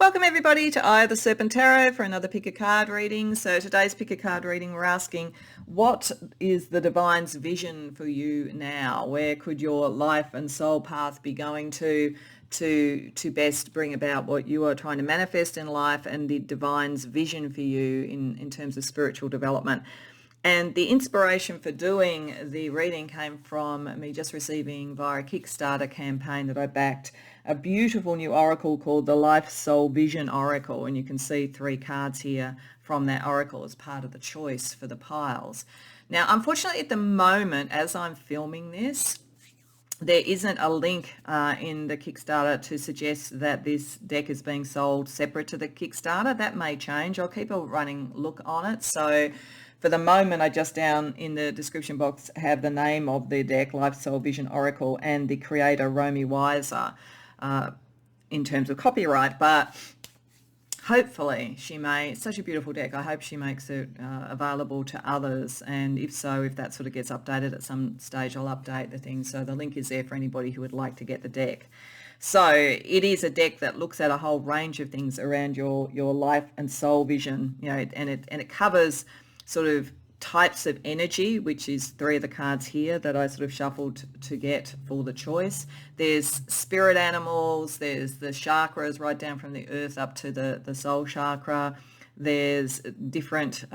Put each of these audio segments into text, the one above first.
Welcome everybody to Eye of the Serpent Tarot for another pick a card reading. So today's pick a card reading, we're asking, what is the divine's vision for you now? Where could your life and soul path be going to best bring about what you are trying to manifest in life, and the divine's vision for you in terms of spiritual development? And the inspiration for doing the reading came from me just receiving via a Kickstarter campaign that I backed a beautiful new oracle called the Life Soul Vision Oracle. And you can see 3 cards here from that oracle as part of the choice for the piles. Now, unfortunately, at the moment, as I'm filming this, there isn't a link in the Kickstarter to suggest that this deck is being sold separate to the Kickstarter. That may change. I'll keep a running look on it. So for the moment, I just down in the description box have the name of the deck, Life Soul Vision Oracle, and the creator, Romy, Wyser, in terms of copyright. But hopefully she may, it's such a beautiful deck, I hope she makes it available to others. And if so, if that sort of gets updated at some stage, I'll update the thing. So the link is there for anybody who would like to get the deck. So it is a deck that looks at a whole range of things around your life and soul vision, you know, and it covers sort of types of energy, which is 3 of the cards here that I sort of shuffled to get for the choice. There's spirit animals, there's the chakras right down from the earth up to the soul chakra. There's different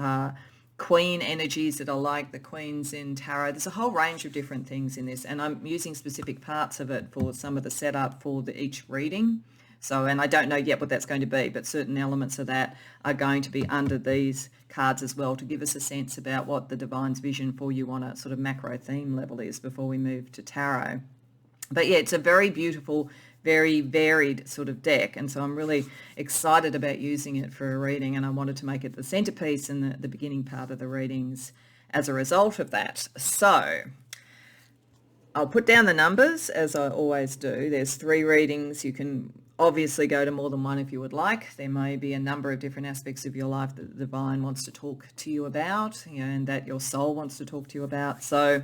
queen energies that are like the queens in tarot. There's a whole range of different things in this, and I'm using specific parts of it for some of the setup for each reading. So, and I don't know yet what that's going to be, but certain elements of that are going to be under these cards as well to give us a sense about what the divine's vision for you on a sort of macro theme level is before we move to tarot. But yeah, it's a very beautiful, very varied sort of deck, and so I'm really excited about using it for a reading, and I wanted to make it the centerpiece in the beginning part of the readings as a result of that. So I'll put down the numbers as I always do. There's 3 readings. You can obviously go to more than one if you would like. There may be a number of different aspects of your life that the divine wants to talk to you about, you know, and that your soul wants to talk to you about. So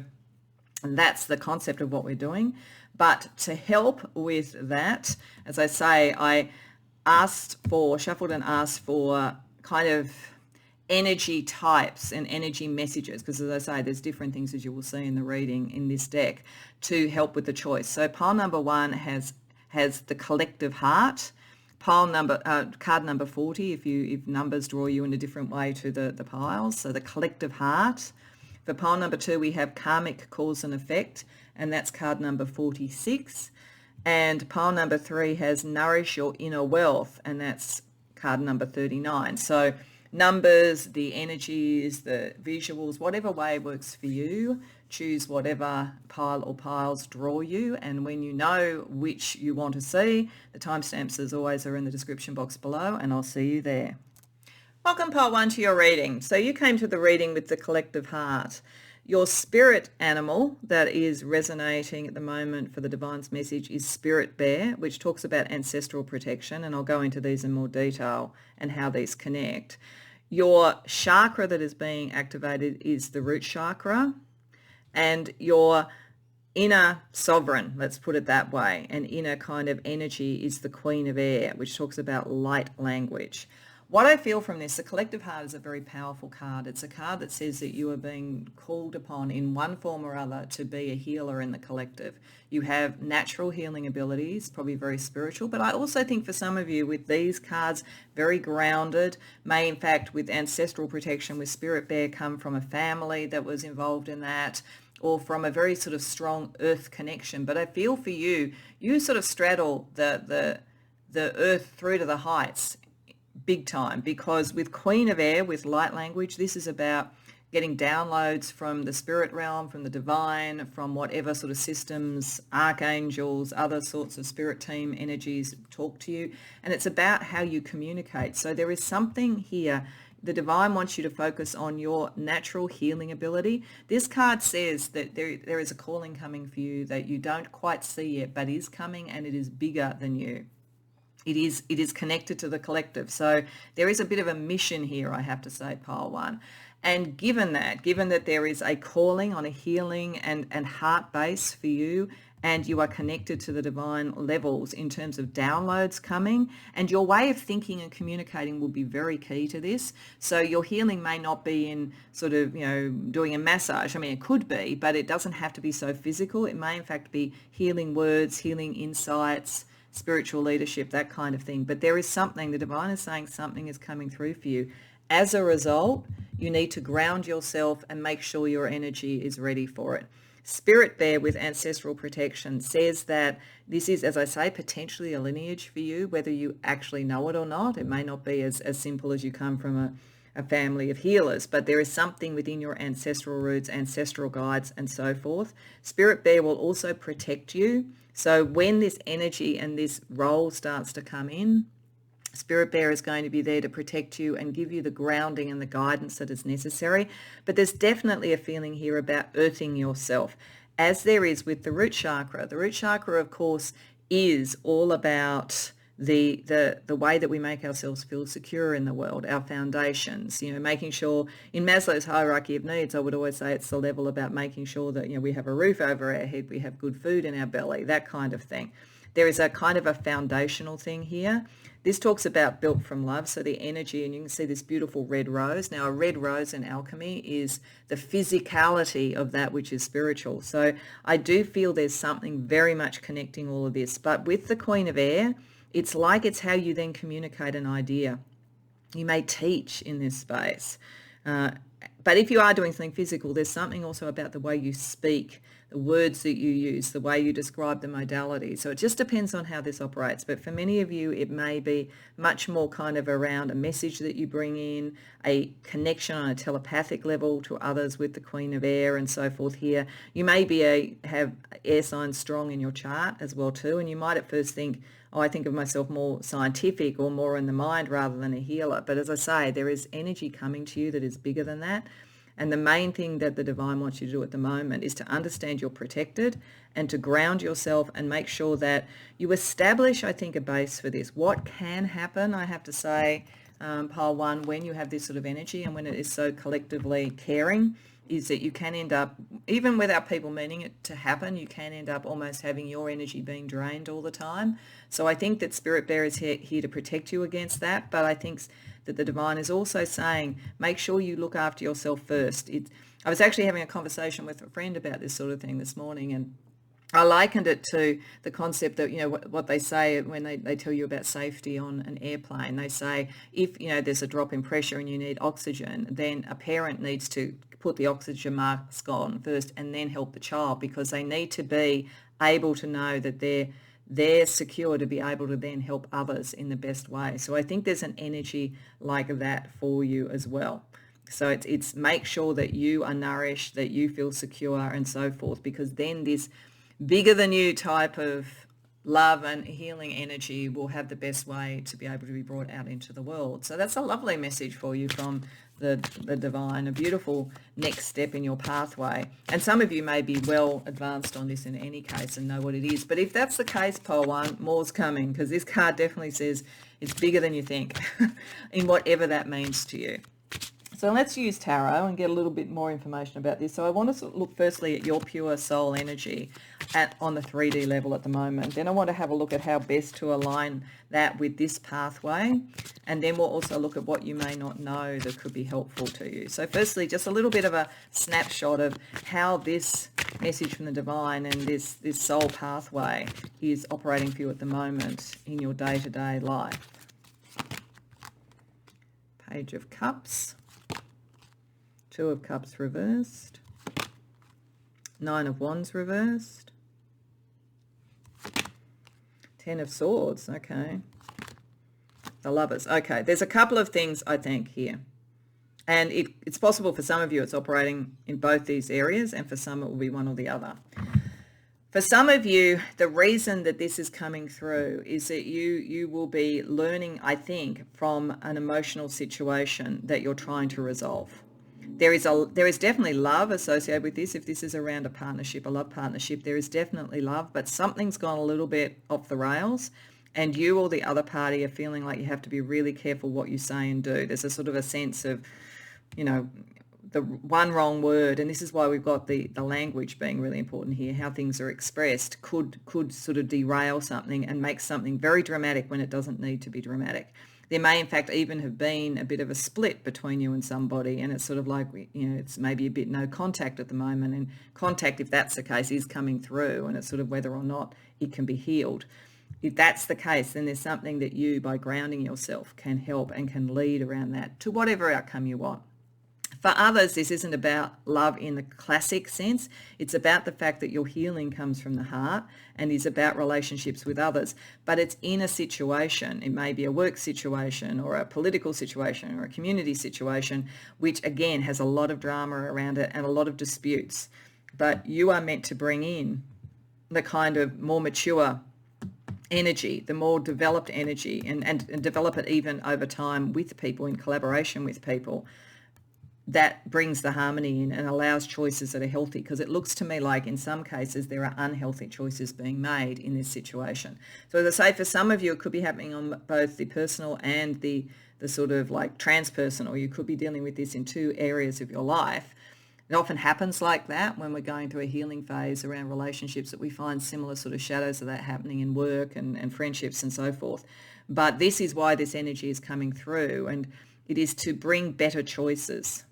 that's the concept of what we're doing. But to help with that, as I say, I shuffled and asked for kind of energy types and energy messages, because as I say, there's different things, as you will see in the reading in this deck, to help with the choice. So pile number 1 has the collective heart. Card number 40, if numbers draw you in a different way to the piles. So the collective heart. For pile number 2, we have karmic cause and effect, and that's card number 46. And pile number 3 has nourish your inner wealth, and that's card number 39. So numbers, the energies, the visuals, whatever way works for you. Choose whatever pile or piles draw you, and when you know which you want to see, the timestamps as always are in the description box below, and I'll see you there. Welcome pile 1 to your reading. So you came to the reading with the collective heart. Your spirit animal that is resonating at the moment for the divine's message is Spirit Bear, which talks about ancestral protection, and I'll go into these in more detail and how these connect. Your chakra that is being activated is the root chakra, and your inner sovereign, let's put it that way, an inner kind of energy is the Queen of Air, which talks about light language. What I feel from this, the collective heart is a very powerful card. It's a card that says that you are being called upon in one form or other to be a healer in the collective. You have natural healing abilities, probably very spiritual, but I also think for some of you with these cards, very grounded, may in fact with ancestral protection with Spirit Bear come from a family that was involved in that, or from a very sort of strong earth connection. But I feel for you, you sort of straddle the earth through to the heights big time, because with Queen of Air, with light language, this is about getting downloads from the spirit realm, from the divine, from whatever sort of systems, archangels, other sorts of spirit team energies talk to you. And it's about how you communicate. So there is something here. The divine wants you to focus on your natural healing ability. This card says that there is a calling coming for you that you don't quite see yet, but is coming, and it is bigger than you. It is connected to the collective. So there is a bit of a mission here, I have to say, pile 1. And given that there is a calling on a healing and heart base for you, and you are connected to the divine levels in terms of downloads coming, and your way of thinking and communicating will be very key to this. So your healing may not be in sort of, doing a massage. I mean, it could be, but it doesn't have to be so physical. It may in fact be healing words, healing insights, spiritual leadership, that kind of thing. But there is something, the divine is saying something is coming through for you. As a result, you need to ground yourself and make sure your energy is ready for it. Spirit Bear with ancestral protection says that this is, as I say, potentially a lineage for you, whether you actually know it or not. It may not be as simple as you come from a family of healers, but there is something within your ancestral roots, ancestral guides, and so forth. Spirit Bear will also protect you. So when this energy and this role starts to come in, Spirit Bear is going to be there to protect you and give you the grounding and the guidance that is necessary. But there's definitely a feeling here about earthing yourself, as there is with the root chakra. The root chakra, of course, is all about the way that we make ourselves feel secure in the world, our foundations, making sure in Maslow's hierarchy of needs, I would always say it's the level about making sure that, we have a roof over our head, we have good food in our belly, that kind of thing. There is a kind of a foundational thing here. This talks about built from love, so the energy, and you can see this beautiful red rose. Now, a red rose in alchemy is the physicality of that which is spiritual. So I do feel there's something very much connecting all of this. But with the Queen of Air, it's like it's how you then communicate an idea. You may teach in this space. But if you are doing something physical, there's something also about the way you speak, the words that you use, the way you describe the modality. So it just depends on how this operates. But for many of you, it may be much more kind of around a message that you bring in, a connection on a telepathic level to others with the Queen of Air and so forth here. You may be have air signs strong in your chart as well too, and you might at first think, oh, I think of myself more scientific or more in the mind rather than a healer. But as I say, there is energy coming to you that is bigger than that. And the main thing that the divine wants you to do at the moment is to understand you're protected and to ground yourself and make sure that you establish, I think, a base for this. What can happen, I have to say, pile one, when you have this sort of energy and when it is so collectively caring, is that you can end up, even without people meaning it to happen, you can end up almost having your energy being drained all the time. So I think that Spirit Bear is here to protect you against that, but I think that the divine is also saying, make sure you look after yourself first. I was actually having a conversation with a friend about this sort of thing this morning, and I likened it to the concept that, what they say when they tell you about safety on an airplane. They say if, there's a drop in pressure and you need oxygen, then a parent needs to put the oxygen mask on first and then help the child, because they need to be able to know that they're secure to be able to then help others in the best way. So I think there's an energy like that for you as well. So it's make sure that you are nourished, that you feel secure and so forth, because then this bigger than you type of love and healing energy will have the best way to be able to be brought out into the world. So that's a lovely message for you from the divine, a beautiful next step in your pathway. And some of you may be well advanced on this in any case and know what it is. But if that's the case, pile one, more's coming, because this card definitely says it's bigger than you think in whatever that means to you. So let's use tarot and get a little bit more information about this. So I want to look firstly at your pure soul energy on the 3D level at the moment. Then I want to have a look at how best to align that with this pathway. And then we'll also look at what you may not know that could be helpful to you. So firstly, just a little bit of a snapshot of how this message from the divine and this soul pathway is operating for you at the moment in your day-to-day life. Page of Cups. Two of Cups reversed, Nine of Wands reversed, Ten of Swords, okay, the Lovers. Okay, there's a couple of things I think here, and it's possible for some of you it's operating in both these areas, and for some it will be one or the other. For some of you, the reason that this is coming through is that you will be learning, I think, from an emotional situation that you're trying to resolve. There is definitely love associated with this. If this is around a partnership, a love partnership, there is definitely love, but something's gone a little bit off the rails, and you or the other party are feeling like you have to be really careful what you say and do. There's a sort of a sense of, the one wrong word, and this is why we've got the language being really important here, how things are expressed, could sort of derail something and make something very dramatic when it doesn't need to be dramatic. There may in fact even have been a bit of a split between you and somebody, and it's sort of like, it's maybe a bit no contact at the moment, and contact, if that's the case, is coming through, and it's sort of whether or not it can be healed. If that's the case, then there's something that you, by grounding yourself, can help and can lead around that to whatever outcome you want. For others, this isn't about love in the classic sense. It's about the fact that your healing comes from the heart and is about relationships with others. But it's in a situation, it may be a work situation or a political situation or a community situation, which again has a lot of drama around it and a lot of disputes. But you are meant to bring in the kind of more mature energy, the more developed energy, and develop it even over time with people, in collaboration with people, that brings the harmony in and allows choices that are healthy. Because it looks to me like in some cases there are unhealthy choices being made in this situation. So as I say, for some of you it could be happening on both the personal and the sort of like transpersonal. You could be dealing with this in two areas of your life. It often happens like that when we're going through a healing phase around relationships, that we find similar sort of shadows of that happening in work and friendships and so forth. But this is why this energy is coming through, and it is to bring better choices,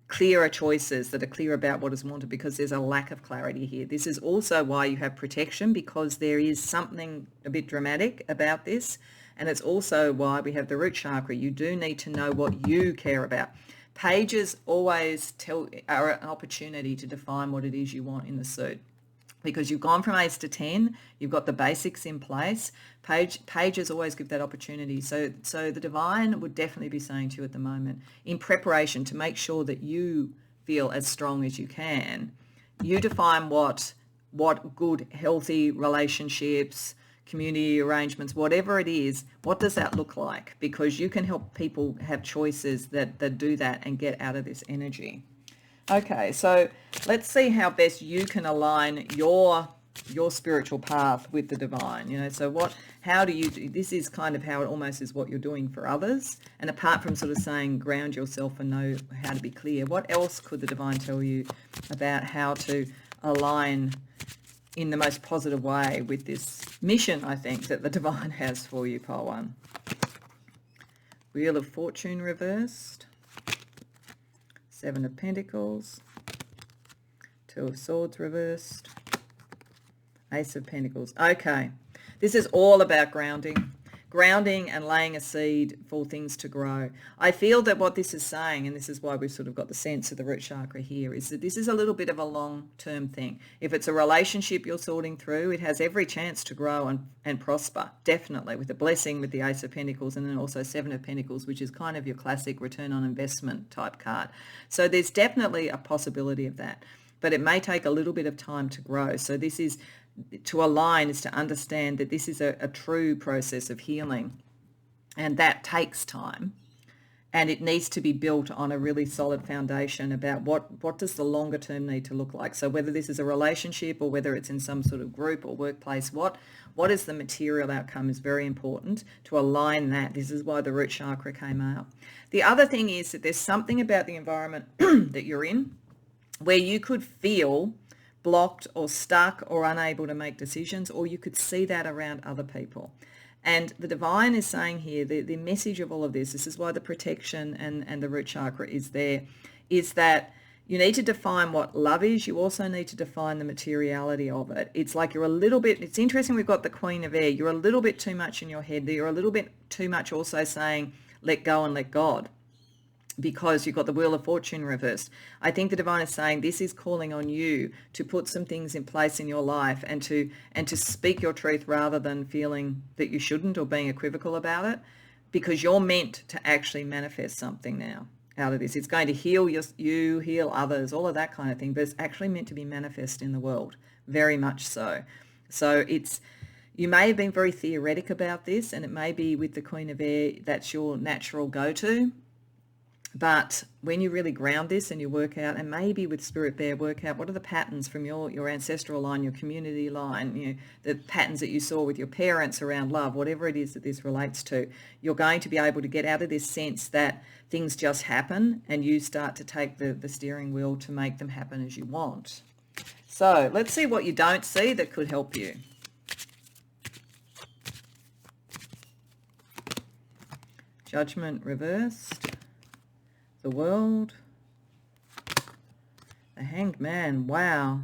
clearer choices that are clear about what is wanted, because there's a lack of clarity here. This is also why you have protection, because there is something a bit dramatic about this. And it's also why we have the root chakra. You do need to know what you care about. Pages always are an opportunity to define what it is you want in the suit, because you've gone from ace to 10, you've got the basics in place. Pages always give that opportunity. So the divine would definitely be saying to you at the moment, in preparation to make sure that you feel as strong as you can, you define what good, healthy relationships, community arrangements, whatever it is, what does that look like? Because you can help people have choices that do that and get out of this energy. Okay, so let's see how best you can align your spiritual path with the divine. So how do you do this? Is kind of how it almost is what you're doing for others. And apart from sort of saying ground yourself and know how to be clear, what else could the divine tell you about how to align in the most positive way with this mission, I think, that the divine has for you, pile one? Wheel of Fortune reversed, Seven of Pentacles, Two of Swords reversed, Ace of Pentacles. Okay, this is all about grounding and laying a seed for things to grow. I feel that what this is saying, and this is why we've sort of got the sense of the root chakra here, is that this is a little bit of a long-term thing. If it's a relationship you're sorting through, it has every chance to grow and prosper, definitely, with the blessing, with the Ace of Pentacles, and then also Seven of Pentacles, which is kind of your classic return on investment type card. So there's definitely a possibility of that, but it may take a little bit of time to grow. So this is to align, is to understand that this is a true process of healing, and that takes time, and it needs to be built on a really solid foundation about what does the longer term need to look like. So whether this is a relationship or whether it's in some sort of group or workplace, what is the material outcome is very important to align that. This is why the root chakra came out. The other thing is that there's something about the environment that you're in where you could feel blocked or stuck or unable to make decisions, or you could see that around other people. And the divine is saying here, the message of all of this is why the protection and the root chakra is there, is that you need to define what love is. You also need to define the materiality of it. It's like you're a little bit, it's interesting, we've got the Queen of Air. You're a little bit too much in your head. You're a little bit too much also saying, let go and let God, because you've got the Wheel of Fortune reversed. I think the divine is saying this is calling on you to put some things in place in your life and to speak your truth rather than feeling that you shouldn't or being equivocal about it, because you're meant to actually manifest something now out of this. It's going to heal you, heal others, all of that kind of thing, but it's actually meant to be manifest in the world, very much so. So you may have been very theoretic about this, and it may be with the Queen of Air, that's your natural go-to. But when you really ground this and you work out, and maybe with Spirit Bear, work out what are the patterns from your ancestral line, your community line, the patterns that you saw with your parents around love, whatever it is that this relates to, you're going to be able to get out of this sense that things just happen and you start to take the steering wheel to make them happen as you want. So let's see what you don't see that could help you. Judgment reversed. The World. The Hanged Man. Wow.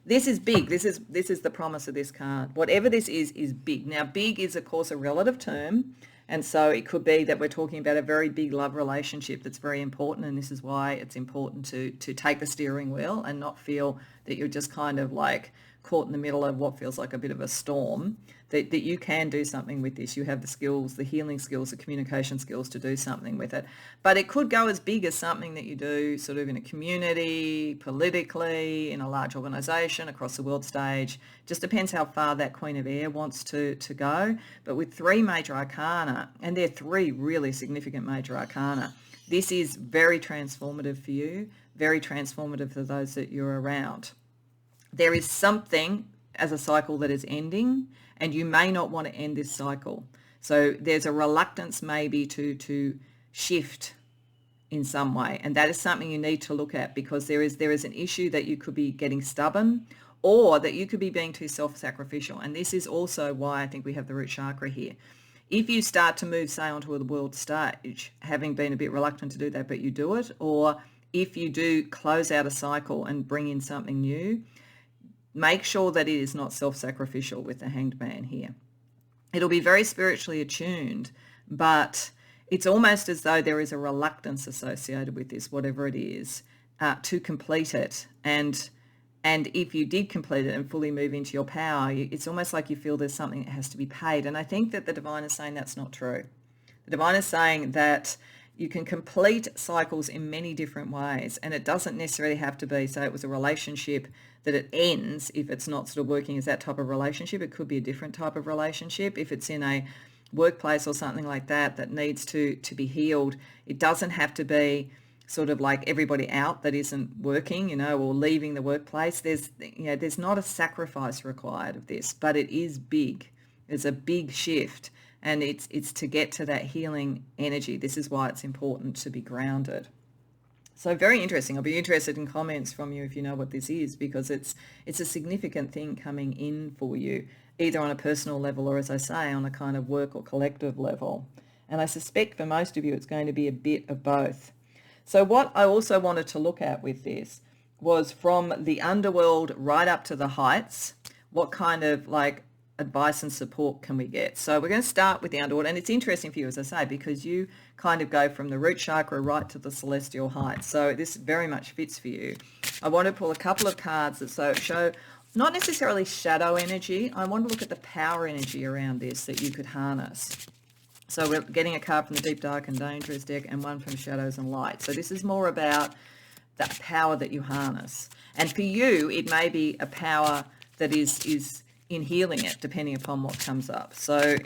This is big. This is the promise of this card. Whatever this is big. Now, big is, of course, a relative term. And so it could be that we're talking about a very big love relationship that's very important. And this is why it's important to take the steering wheel and not feel that you're just kind of like caught in the middle of what feels like a bit of a storm, that you can do something with this. You have the skills, the healing skills, the communication skills to do something with it. But it could go as big as something that you do sort of in a community, politically, in a large organisation, across the world stage. Just depends how far that Queen of Air wants to go. But with 3 major arcana, and they're 3 really significant major arcana, this is very transformative for you, very transformative for those that you're around. There is something as a cycle that is ending, and you may not want to end this cycle. So there's a reluctance maybe to shift in some way, and that is something you need to look at, because there is an issue that you could be getting stubborn, or that you could be being too self-sacrificial. And this is also why I think we have the root chakra here. If you start to move, say, onto the world stage, having been a bit reluctant to do that, but you do it, or if you do close out a cycle and bring in something new, make sure that it is not self-sacrificial with the Hanged Man here. It'll be very spiritually attuned, but it's almost as though there is a reluctance associated with this, whatever it is, to complete it. And if you did complete it and fully move into your power, it's almost like you feel there's something that has to be paid. And I think that the divine is saying that's not true. The divine is saying that you can complete cycles in many different ways, and it doesn't necessarily have to be, say it was a relationship, that it ends if it's not sort of working as that type of relationship. It could be a different type of relationship. If it's in a workplace or something like that needs to be healed, it doesn't have to be sort of like everybody out that isn't working, or leaving the workplace. There's not a sacrifice required of this, but it is big. It's a big shift. And it's to get to that healing energy. This is why it's important to be grounded. So very interesting. I'll be interested in comments from you if you know what this is, because it's a significant thing coming in for you, either on a personal level or, as I say, on a kind of work or collective level. And I suspect for most of you it's going to be a bit of both. So what I also wanted to look at with this was from the underworld right up to the heights, what kind of like advice and support can we get? So we're going to start with the underworld, and it's interesting for you, as I say, because you kind of go from the root chakra right to the celestial heights. So this very much fits for you. I want to pull a couple of cards that show not necessarily shadow energy. I want to look at the power energy around this that you could harness. So we're getting a card from the Deep, Dark and Dangerous deck, and one from Shadows and Light. So this is more about that power that you harness. And for you, it may be a power that is in healing it, depending upon what comes up. So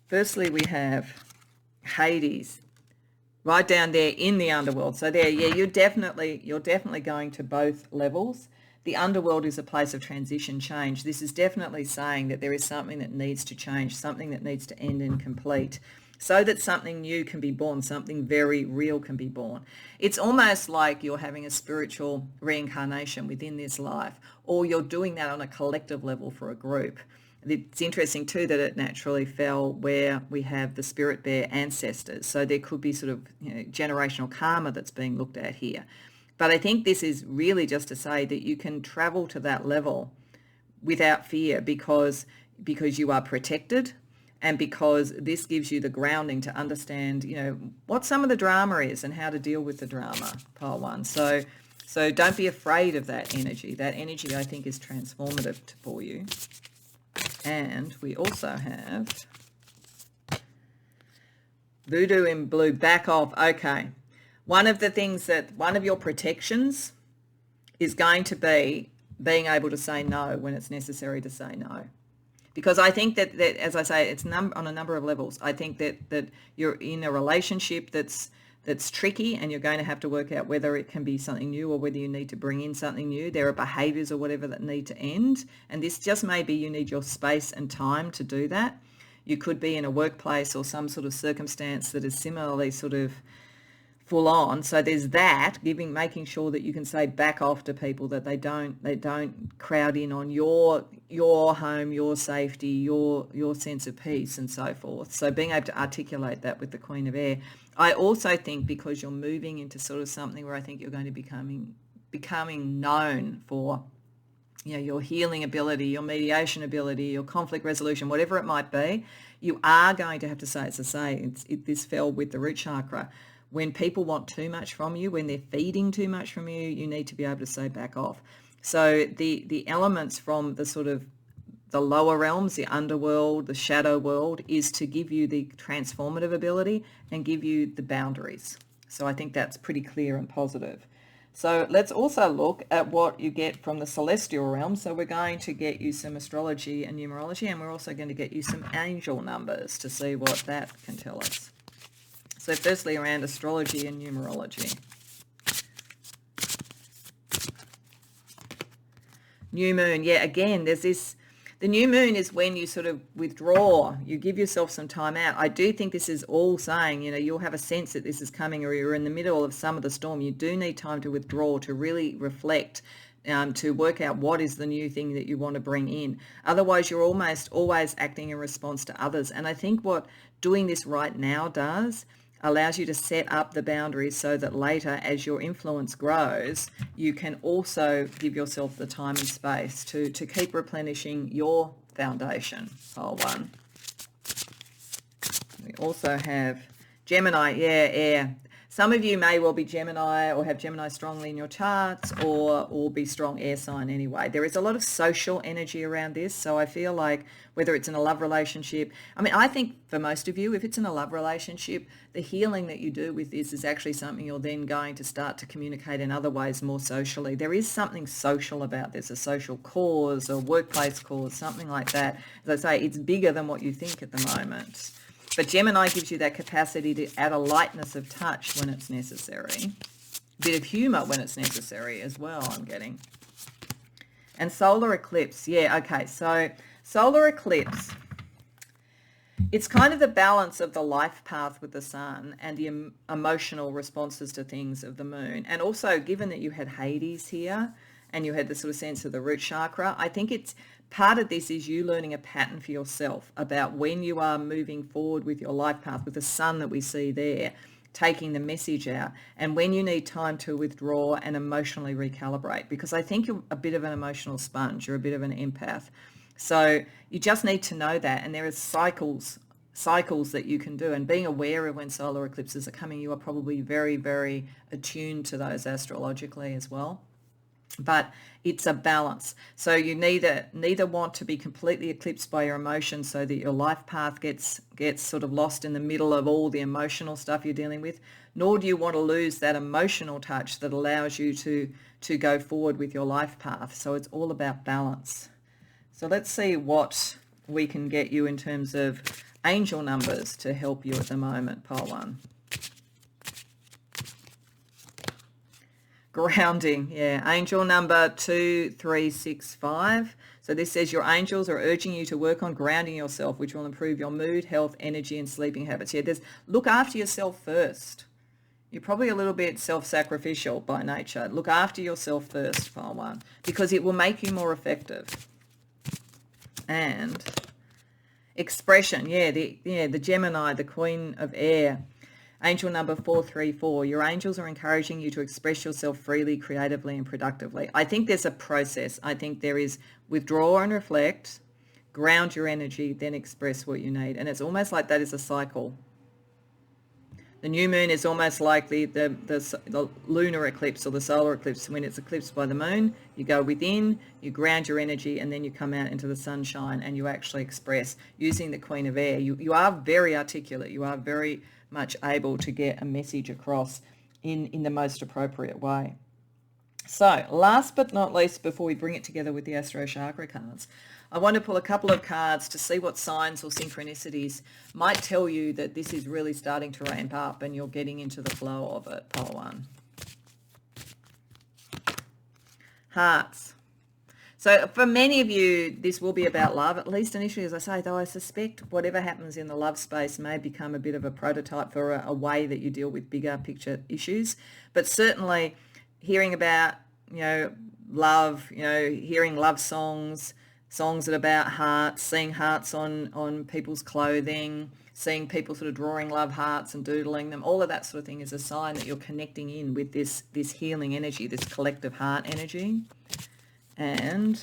firstly, we have Hades right down there in the underworld. So there, yeah, you're definitely going to both levels. The underworld is a place of transition, change. This is definitely saying that there is something that needs to change, something that needs to end and complete, so that something new can be born, something very real can be born. It's almost like you're having a spiritual reincarnation within this life, or you're doing that on a collective level for a group. It's interesting too that it naturally fell where we have the Spirit Bear ancestors. So there could be sort of generational karma that's being looked at here. But I think this is really just to say that you can travel to that level without fear, because you are protected, and because this gives you the grounding to understand, what some of the drama is and how to deal with the drama, pile one. So don't be afraid of that energy. That energy, I think, is transformative for you. And we also have Voodoo in Blue, back off. Okay. One of your protections is going to be being able to say no when it's necessary to say no. Because I think that as I say, it's on a number of levels. I think that you're in a relationship that's that's tricky, and you're going to have to work out whether it can be something new or whether you need to bring in something new. There are behaviours or whatever that need to end, and this just maybe you need your space and time to do that. You could be in a workplace or some sort of circumstance that is similarly sort of full on. So there's that, making sure that you can say back off to people, that they don't crowd in on your home, your safety, your sense of peace and so forth. So being able to articulate that with the Queen of Air. I also think because you're moving into sort of something where I think you're going to becoming known for, you know, your healing ability, your mediation ability, your conflict resolution, whatever it might be, you are going to have to say, this fell with the root chakra. When people want too much from you, when they're feeding too much from you, you need to be able to say back off. So the elements from the sort of the lower realms, the underworld, the shadow world, is to give you the transformative ability and give you the boundaries. So I think that's pretty clear and positive. So let's also look at what you get from the celestial realm. So we're going to get you some astrology and numerology, and we're also going to get you some angel numbers to see what that can tell us. So firstly, around astrology and numerology. New moon, yeah, again, there's this, the new moon is when you sort of withdraw, you give yourself some time out. I do think this is all saying, you know, you'll have a sense that this is coming, or you're in the middle of some of the storm. You do need time to withdraw, to really reflect, to work out what is the new thing that you want to bring in. Otherwise, you're almost always acting in response to others. And I think what doing this right now does, allows you to set up the boundaries so that later, as your influence grows, you can also give yourself the time and space to keep replenishing your foundation. Pile 1. We also have Gemini, air. Some of you may well be Gemini or have Gemini strongly in your charts, or be strong air sign anyway. There is a lot of social energy around this. So I feel like whether it's in a love relationship, I think for most of you, if it's in a love relationship, the healing that you do with this is actually something you're then going to start to communicate in other ways more socially. There is something social about this, a social cause or workplace cause, something like that. As I say, it's bigger than what you think at the moment. But Gemini gives you that capacity to add a lightness of touch when it's necessary. A bit of humour when it's necessary as well, I'm getting. And solar eclipse. Yeah, okay. So solar eclipse, it's kind of the balance of the life path with the sun and the emotional responses to things of the moon. And also, given that you had Hades here and you had the sort of sense of the root chakra, I think it's part of this is you learning a pattern for yourself about when you are moving forward with your life path, with the sun that we see there, taking the message out, and when you need time to withdraw and emotionally recalibrate, because I think you're a bit of an emotional sponge, you're a bit of an empath. So you just need to know that, and there are cycles that you can do, and being aware of when solar eclipses are coming, you are probably very, very attuned to those astrologically as well. But it's a balance. So you neither want to be completely eclipsed by your emotions so that your life path gets sort of lost in the middle of all the emotional stuff you're dealing with, nor do you want to lose that emotional touch that allows you to go forward with your life path. So it's all about balance. So let's see what we can get you in terms of angel numbers to help you at the moment, pile 1. Grounding, yeah. Angel number 2365. So this says your angels are urging you to work on grounding yourself, which will improve your mood, health, energy, and sleeping habits. Yeah, look after yourself first. You're probably a little bit self-sacrificial by nature. Look after yourself first, pile 1, because it will make you more effective. And expression, the Gemini, the Queen of Air. Angel number 434, your angels are encouraging you to express yourself freely, creatively, and productively. I think there's a process. I think there is withdraw and reflect, ground your energy, then express what you need. And it's almost like that is a cycle. The new moon is almost like the lunar eclipse or the solar eclipse. When it's eclipsed by the moon, you go within, you ground your energy, and then you come out into the sunshine and you actually express using the Queen of Air. You are very articulate. You are very much able to get a message across in the most appropriate way. So last but not least, before we bring it together with the Astro Chakra cards, I want to pull a couple of cards to see what signs or synchronicities might tell you that this is really starting to ramp up and you're getting into the flow of it. Pile 1. Hearts. So for many of you, this will be about love, at least initially, as I say, though I suspect whatever happens in the love space may become a bit of a prototype for a way that you deal with bigger picture issues. But certainly hearing about, love, hearing love songs, songs that are about hearts, seeing hearts on people's clothing, seeing people sort of drawing love hearts and doodling them, all of that sort of thing is a sign that you're connecting in with this healing energy, this collective heart energy. And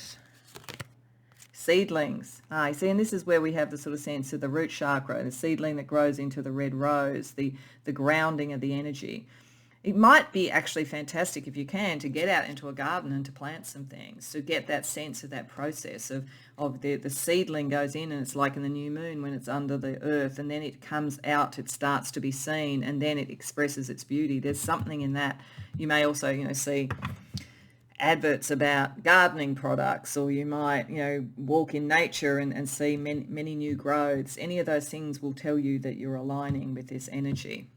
seedlings. You see, and this is where we have the sort of sense of the root chakra, the seedling that grows into the red rose, the grounding of the energy. It might be actually fantastic if you can to get out into a garden and to plant some things, to get that sense of that process of the seedling goes in, and it's like in the new moon when it's under the earth, and then it comes out, it starts to be seen, and then it expresses its beauty. There's something in that. You may also, see adverts about gardening products, or you might, walk in nature and see many new growths. Any of those things will tell you that you're aligning with this energy.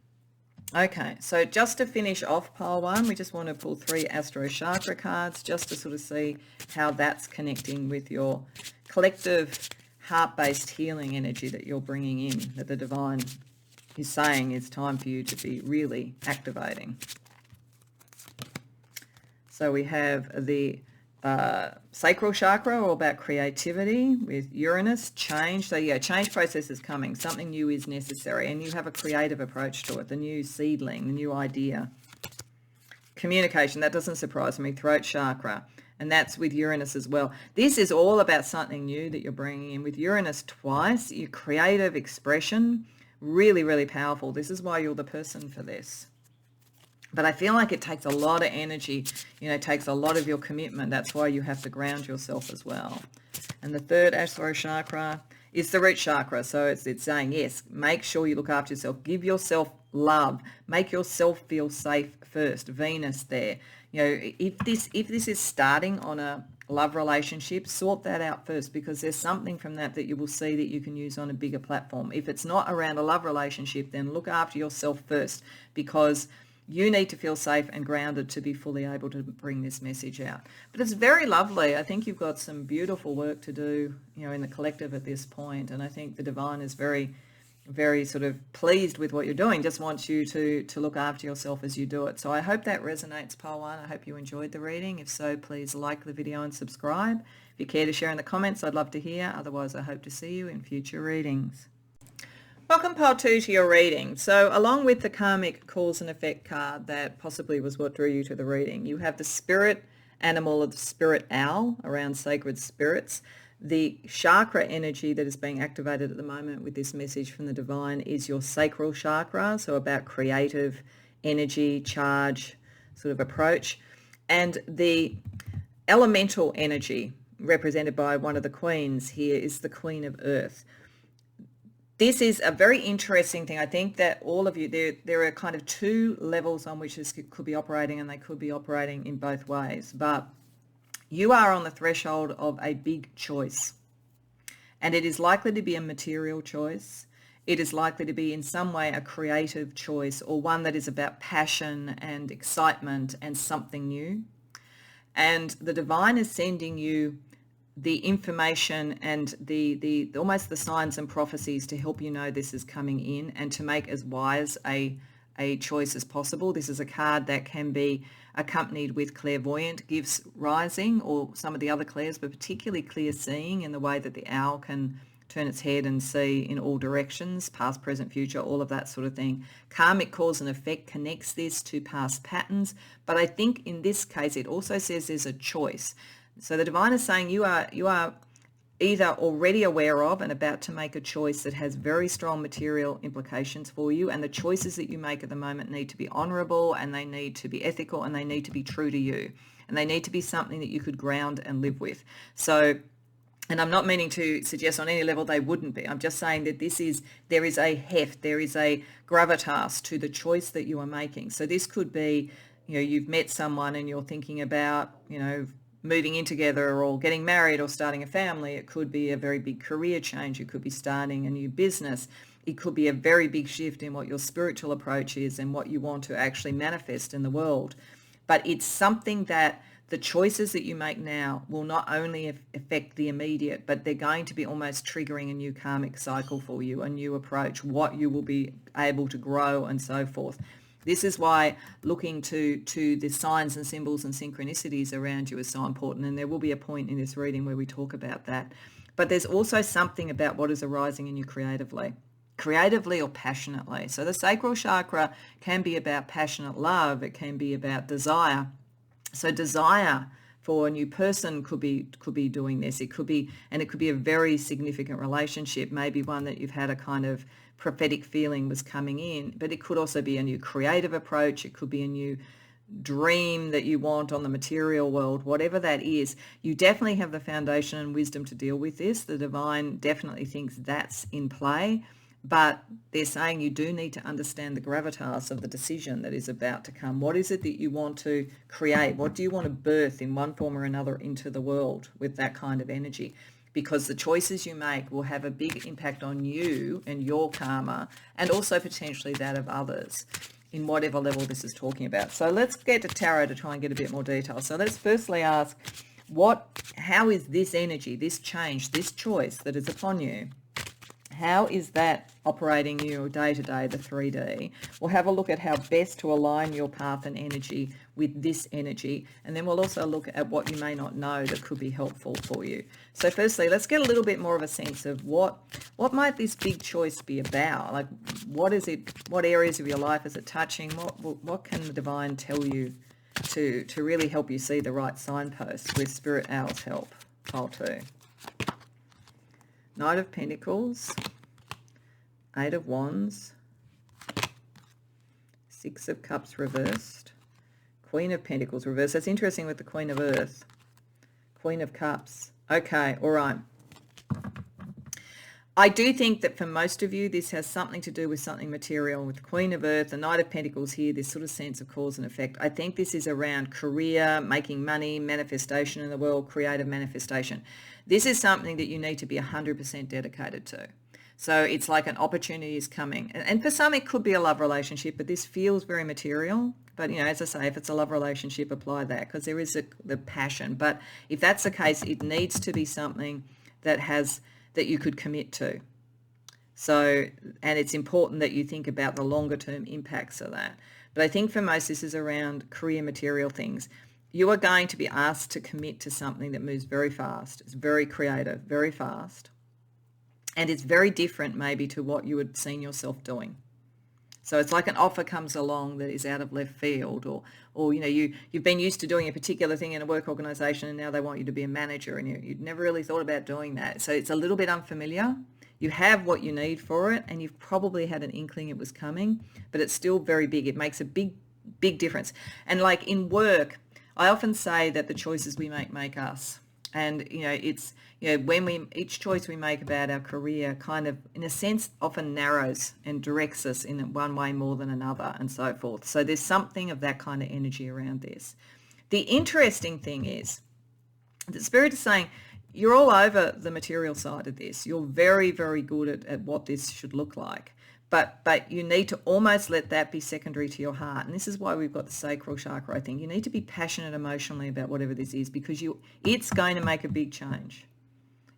Okay, so just to finish off pile 1, we just want to pull 3 Astro Chakra cards just to sort of see how that's connecting with your collective heart-based healing energy that you're bringing in, that the divine is saying it's time for you to be really activating. So we have the sacral chakra, all about creativity with Uranus, change. So yeah, change process is coming. Something new is necessary, and you have a creative approach to it, the new seedling, the new idea. Communication, that doesn't surprise me. Throat chakra, and that's with Uranus as well. This is all about something new that you're bringing in. With Uranus twice, your creative expression, really, really powerful. This is why you're the person for this. But I feel like it takes a lot of energy, it takes a lot of your commitment. That's why you have to ground yourself as well. And the third Astro Chakra is the root chakra. So it's saying, yes, make sure you look after yourself. Give yourself love. Make yourself feel safe first. Venus there. If this is starting on a love relationship, sort that out first, because there's something from that you will see that you can use on a bigger platform. If it's not around a love relationship, then look after yourself first, because you need to feel safe and grounded to be fully able to bring this message out. But it's very lovely. I think you've got some beautiful work to do, in the collective at this point. And I think the divine is very, very sort of pleased with what you're doing, just wants you to look after yourself as you do it. So I hope that resonates, pile 1. I hope you enjoyed the reading. If so, please like the video and subscribe. If you care to share in the comments, I'd love to hear. Otherwise, I hope to see you in future readings. Welcome, pile 2, to your reading. So along with the karmic cause and effect card that possibly was what drew you to the reading, you have the spirit animal of the spirit owl around sacred spirits. The chakra energy that is being activated at the moment with this message from the divine is your sacral chakra, so about creative energy, charge sort of approach. And the elemental energy represented by one of the queens here is the Queen of Earth. This is a very interesting thing. I think that all of you, there are kind of 2 levels on which this could be operating, and they could be operating in both ways. But you are on the threshold of a big choice, and it is likely to be a material choice. It is likely to be in some way a creative choice, or one that is about passion and excitement and something new. And the divine is sending you the information and the almost the signs and prophecies to help you know this is coming in, and to make as wise a choice as possible. This is a card that can be accompanied with clairvoyant gifts rising, or some of the other clairs, but particularly clear seeing, in the way that the owl can turn its head and see in all directions, past, present, future, all of that sort of thing. Karmic cause and effect connects this to past patterns, but I think in this case it also says there's a choice. So the divine is saying you are either already aware of and about to make a choice that has very strong material implications for you, and the choices that you make at the moment need to be honourable, and they need to be ethical, and they need to be true to you, and they need to be something that you could ground and live with. So, and I'm not meaning to suggest on any level they wouldn't be. I'm just saying that there is a heft, there is a gravitas to the choice that you are making. So this could be you've met someone and you're thinking about, moving in together or getting married or starting a family. It could be a very big career change. It could be starting a new business. It could be a very big shift in what your spiritual approach is and what you want to actually manifest in the world. But it's something that the choices that you make now will not only affect the immediate, but they're going to be almost triggering a new karmic cycle for you, a new approach, what you will be able to grow and so forth. This is why looking to the signs and symbols and synchronicities around you is so important. And there will be a point in this reading where we talk about that. But there's also something about what is arising in you creatively or passionately. So the sacral chakra can be about passionate love. It can be about desire. So desire for a new person could be doing this. It could be a very significant relationship, maybe one that you've had a kind of prophetic feeling was coming in, but it could also be a new creative approach. It could be a new dream that you want on the material world, whatever that is. You definitely have the foundation and wisdom to deal with this. The divine definitely thinks that's in play. But they're saying you do need to understand the gravitas of the decision that is about to come. What is it that you want to create? What do you want to birth in one form or another into the world with that kind of energy? Because the choices you make will have a big impact on you and your karma, and also potentially that of others in whatever level this is talking about. So let's get to tarot to try and get a bit more detail. So let's firstly ask, how is this energy, this change, this choice that is upon you, how is that operating you day to day, the 3D? We'll have a look at how best to align your path and energy with this energy. And then we'll also look at what you may not know that could be helpful for you. So firstly, let's get a little bit more of a sense of what might this big choice be about? Like, what is it? What areas of your life is it touching? What can the divine tell you to really help you see the right signposts with Spirit Owl's help? Pile 2. Knight of Pentacles, 8 of Wands, 6 of Cups reversed, Queen of Pentacles reversed. That's interesting with the Queen of Earth, Queen of Cups. Okay, all right. I do think that for most of you, this has something to do with something material. With Queen of Earth, the Knight of Pentacles here, this sort of sense of cause and effect. I think this is around career, making money, manifestation in the world, creative manifestation. This is something that you need to be 100% dedicated to. So it's like an opportunity is coming. And for some, it could be a love relationship, but this feels very material. But, as I say, if it's a love relationship, apply that, because there is the passion. But if that's the case, it needs to be something that you could commit to. So, and it's important that you think about the longer term impacts of that. But I think for most, this is around career material things. You are going to be asked to commit to something that moves very fast. It's very creative, very fast. And it's very different maybe to what you had seen yourself doing. So it's like an offer comes along that is out of left field, or you've been used to doing a particular thing in a work organisation and now they want you to be a manager and you'd never really thought about doing that. So it's a little bit unfamiliar. You have what you need for it and you've probably had an inkling it was coming, but it's still very big. It makes a big, big difference. And like in work, I often say that the choices we make us. And, it's, when each choice we make about our career kind of, in a sense, often narrows and directs us in one way more than another and so forth. So there's something of that kind of energy around this. The interesting thing is that Spirit is saying you're all over the material side of this. You're very, very good at what this should look like. But you need to almost let that be secondary to your heart. And this is why we've got the sacral chakra, I think. You need to be passionate emotionally about whatever this is, because it's going to make a big change.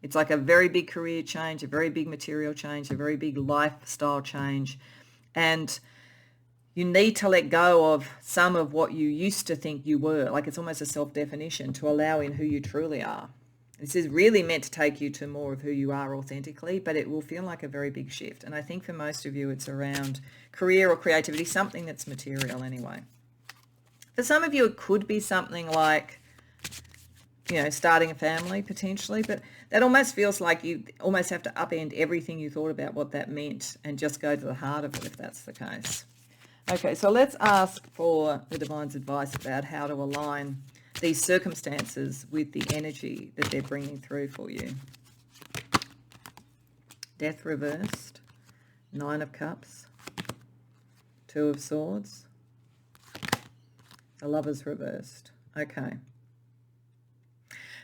It's like a very big career change, a very big material change, a very big lifestyle change. And you need to let go of some of what you used to think you were. Like it's almost a self-definition to allow in who you truly are. This is really meant to take you to more of who you are authentically, but it will feel like a very big shift. And I think for most of you, it's around career or creativity, something that's material anyway. For some of you, it could be something like, starting a family potentially, but that almost feels like you almost have to upend everything you thought about what that meant and just go to the heart of it if that's the case. Okay, so let's ask for the Divine's advice about how to align these circumstances with the energy that they're bringing through for you. Death reversed, 9 of Cups, 2 of Swords. The Lovers reversed. Okay.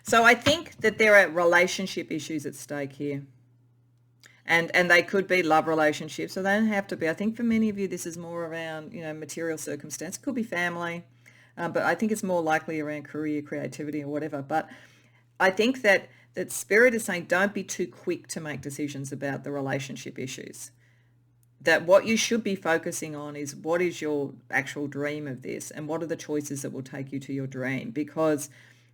So I think that there are relationship issues at stake here. And they could be love relationships, so they don't have to be. I think for many of you, this is more around, material circumstance. It could be family, but I think it's more likely around career, creativity, or whatever. But I think that Spirit is saying don't be too quick to make decisions about the relationship issues. That what you should be focusing on is what is your actual dream of this, and what are the choices that will take you to your dream. Because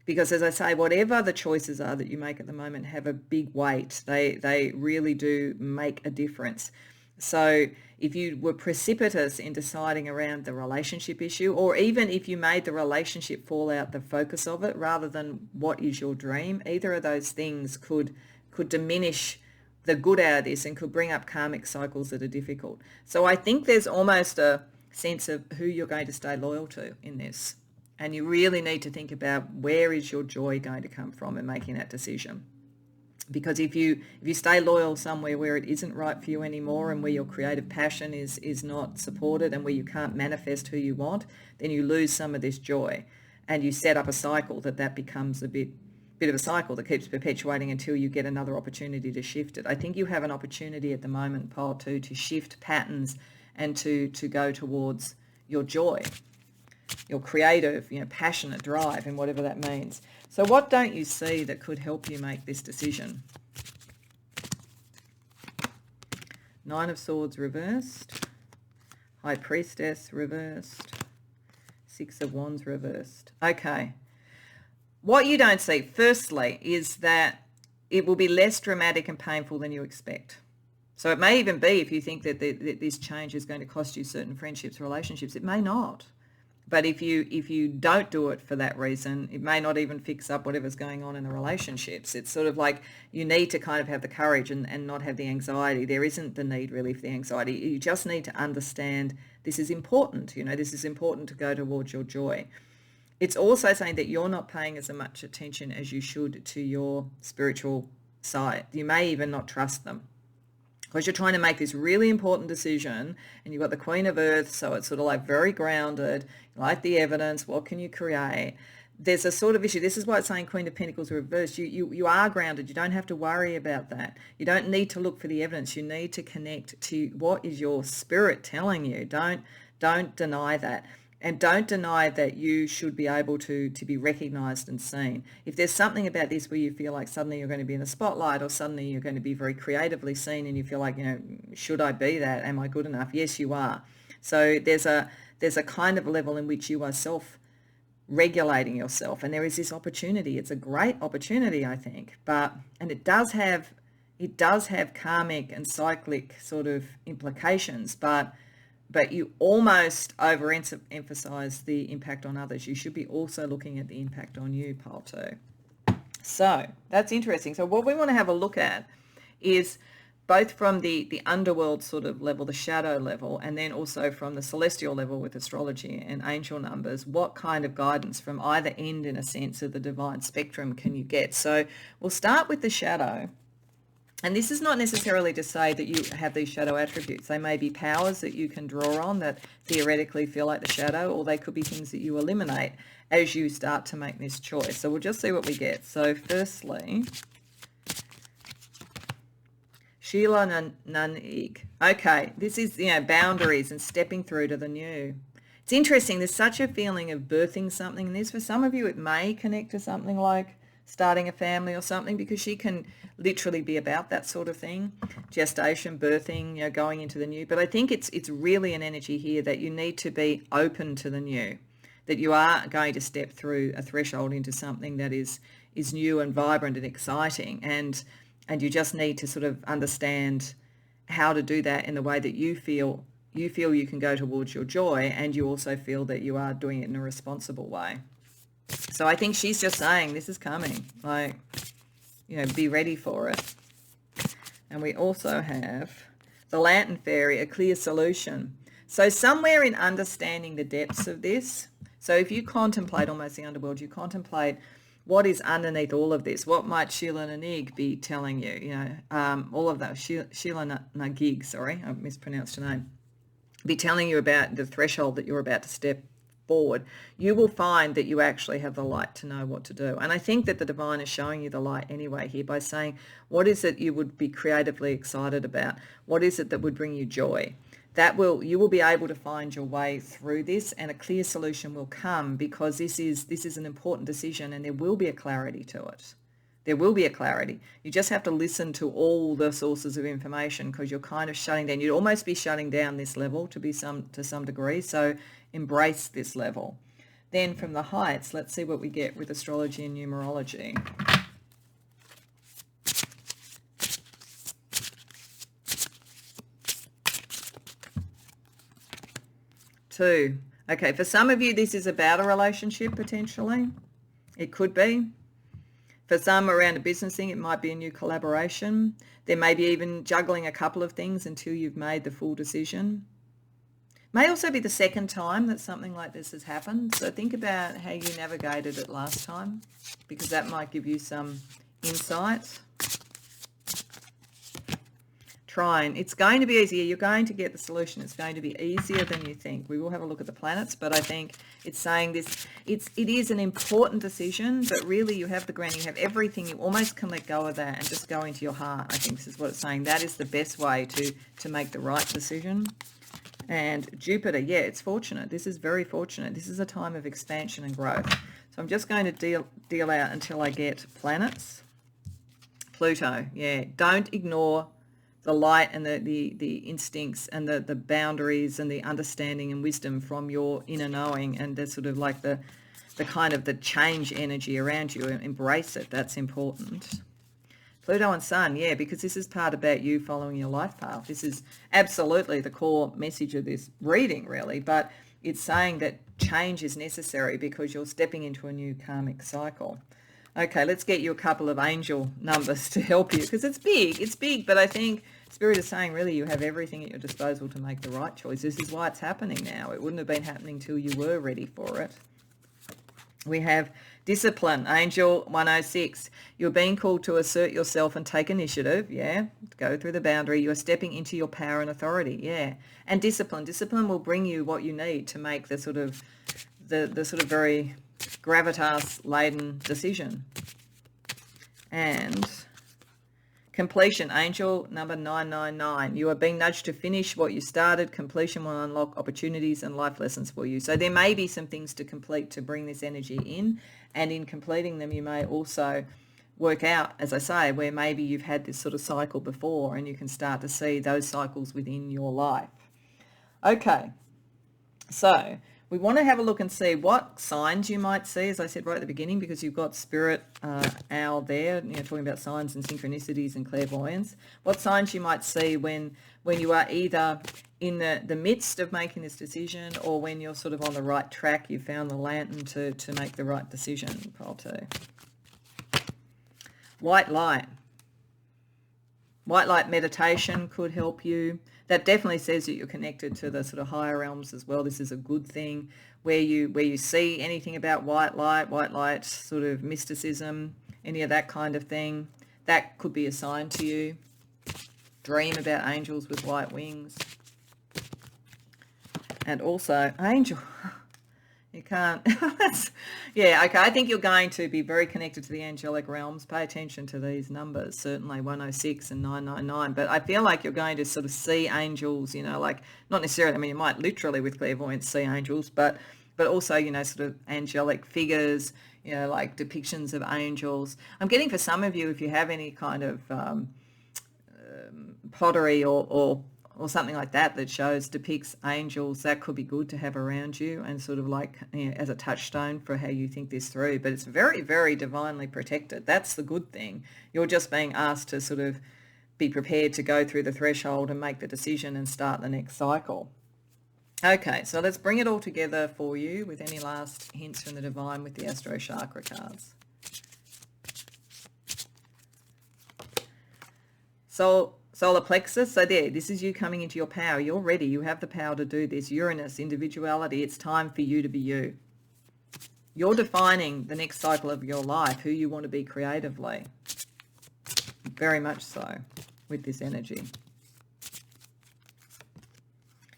as I say, whatever the choices are that you make at the moment have a big weight. They really do make a difference. So if you were precipitous in deciding around the relationship issue, or even if you made the relationship fall out the focus of it rather than what is your dream, either of those things could diminish the good out of this and could bring up karmic cycles that are difficult. So I think there's almost a sense of who you're going to stay loyal to in this. And you really need to think about where is your joy going to come from in making that decision. Because if you stay loyal somewhere where it isn't right for you anymore, and where your creative passion is not supported, and where you can't manifest who you want, then you lose some of this joy, and you set up a cycle that becomes a bit of a cycle that keeps perpetuating until you get another opportunity to shift it. I think you have an opportunity at the moment, Pile 2, to shift patterns and to go towards your joy, your creative, passionate drive, and whatever that means. So what don't you see that could help you make this decision? Nine of Swords reversed, High Priestess reversed, Six of Wands reversed. Okay. What you don't see, firstly, is that it will be less dramatic and painful than you expect. So it may even be, if you think that this change is going to cost you certain friendships, relationships, it may not. But if you don't do it for that reason, it may not even fix up whatever's going on in the relationships. It's sort of like you need to kind of have the courage and not have the anxiety. There isn't the need really for the anxiety. You just need to understand this is important. This is important to go towards your joy. It's also saying that you're not paying as much attention as you should to your spiritual side. You may even not trust them, because you're trying to make this really important decision, and you've got the Queen of Earth, so it's sort of like very grounded, you like the evidence, what can you create? There's a sort of issue. This is why it's saying Queen of Pentacles reversed. You are grounded. You don't have to worry about that. You don't need to look for the evidence. You need to connect to what is your spirit telling you. Don't deny that. And don't deny that you should be able to be recognised and seen. If there's something about this where you feel like suddenly you're going to be in the spotlight, or suddenly you're going to be very creatively seen, and you feel like, should I be that? Am I good enough? Yes, you are. So there's a kind of level in which you are self-regulating yourself, and there is this opportunity. It's a great opportunity, I think. And it does have karmic and cyclic sort of implications, but you almost overemphasize the impact on others. You should be also looking at the impact on you, Pile 2. So that's interesting. So what we want to have a look at is both from the underworld sort of level, the shadow level, and then also from the celestial level with astrology and angel numbers, what kind of guidance from either end, in a sense, of the divine spectrum can you get? So we'll start with the shadow. And this is not necessarily to say that you have these shadow attributes. They may be powers that you can draw on that theoretically feel like the shadow, or they could be things that you eliminate as you start to make this choice. So we'll just see what we get. So firstly, Sheila Nanig. Okay, this is, boundaries and stepping through to the new. It's interesting. There's such a feeling of birthing something in this. For some of you, it may connect to something like starting a family or something, because she can literally be about that sort of thing, gestation, birthing, going into the new. But I think it's really an energy here that you need to be open to the new, that you are going to step through a threshold into something that is new and vibrant and exciting, and you just need to sort of understand how to do that in the way that you feel you can go towards your joy, and you also feel that you are doing it in a responsible way. So I think she's just saying this is coming, like, be ready for it. And we also have the Lantern Fairy, a clear solution. So somewhere in understanding the depths of this, so if you contemplate almost the underworld, you contemplate what is underneath all of this. What might Sheila Nanig be telling you? All of that. Sheila Nagig, sorry, I mispronounced her name. Be telling you about the threshold that you're about to step forward, you will find that you actually have the light to know what to do. And I think that the divine is showing you the light anyway here by saying, what is it you would be creatively excited about? What is it that would bring you joy? You will be able to find your way through this, and a clear solution will come, because this is an important decision, and there will be a clarity to it. There will be a clarity. You just have to listen to all the sources of information, because you're kind of shutting down. You'd almost be shutting down this level to some degree. So embrace this level. Then from the heights, let's see what we get with astrology and numerology. Two. Okay, for some of you, this is about a relationship potentially. It could be. For some, around a business thing, it might be a new collaboration. There may be even juggling a couple of things until you've made the full decision. May also be the second time that something like this has happened. So think about how you navigated it last time, because that might give you some insight. Trying. It's going to be easier. You're going to get the solution. It's going to be easier than you think. We will have a look at the planets, but I think it's saying this. It is an important decision, but really you have the ground. You have everything. You almost can let go of that and just go into your heart. I think this is what it's saying. That is the best way to make the right decision. And Jupiter, yeah, it's fortunate. This is very fortunate. This is a time of expansion and growth. So I'm just going to deal out until I get planets. Pluto, yeah. Don't ignore the light and the instincts and the boundaries and the understanding and wisdom from your inner knowing, and the sort of like the kind of the change energy around you. Embrace it. That's important. Pluto and Sun, yeah, because this is part about you following your life path. This is absolutely the core message of this reading, really, but it's saying that change is necessary because you're stepping into a new karmic cycle. Okay, let's get you a couple of angel numbers to help you, because it's big, but I think Spirit is saying really you have everything at your disposal to make the right choice. This is why it's happening now. It wouldn't have been happening till you were ready for it. We have discipline, angel 106. You're being called to assert yourself and take initiative, yeah, go through the boundary. You're stepping into your power and authority, yeah. And discipline will bring you what you need to make the sort of very gravitas-laden decision. And completion, angel number 999. You are being nudged to finish what you started. Completion will unlock opportunities and life lessons for you. So there may be some things to complete to bring this energy in, and in completing them you may also work out, as I say, where maybe you've had this sort of cycle before, and you can start to see those cycles within your life. Okay, so we want to have a look and see what signs you might see, as I said right at the beginning, because you've got Spirit Owl there, talking about signs and synchronicities and clairvoyance. What signs you might see when you are either in the midst of making this decision, or when you're sort of on the right track, you found the lantern to make the right decision. Pile 2. White light. White light meditation could help you. That definitely says that you're connected to the sort of higher realms as well. This is a good thing. Where you see anything about white light, sort of mysticism, any of that kind of thing, that could be a sign to you. Dream about angels with white wings. And also, angel. You can't. Yeah, okay. I think you're going to be very connected to the angelic realms. Pay attention to these numbers, certainly 106 and 999. But I feel like you're going to sort of see angels, like not necessarily, I mean, you might literally with clairvoyance see angels, but also, sort of angelic figures, like depictions of angels. I'm getting for some of you, if you have any kind of pottery or something like that depicts angels, that could be good to have around you, and sort of like as a touchstone for how you think this through. But it's very, very divinely protected. That's the good thing. You're just being asked to sort of be prepared to go through the threshold and make the decision and start the next cycle. Okay, so let's bring it all together for you with any last hints from the divine with the Astro Chakra cards. Solar plexus, so this is you coming into your power. You're ready. You have the power to do this. Uranus, individuality. It's time for you to be you. You're defining the next cycle of your life, who you want to be creatively. Very much so with this energy.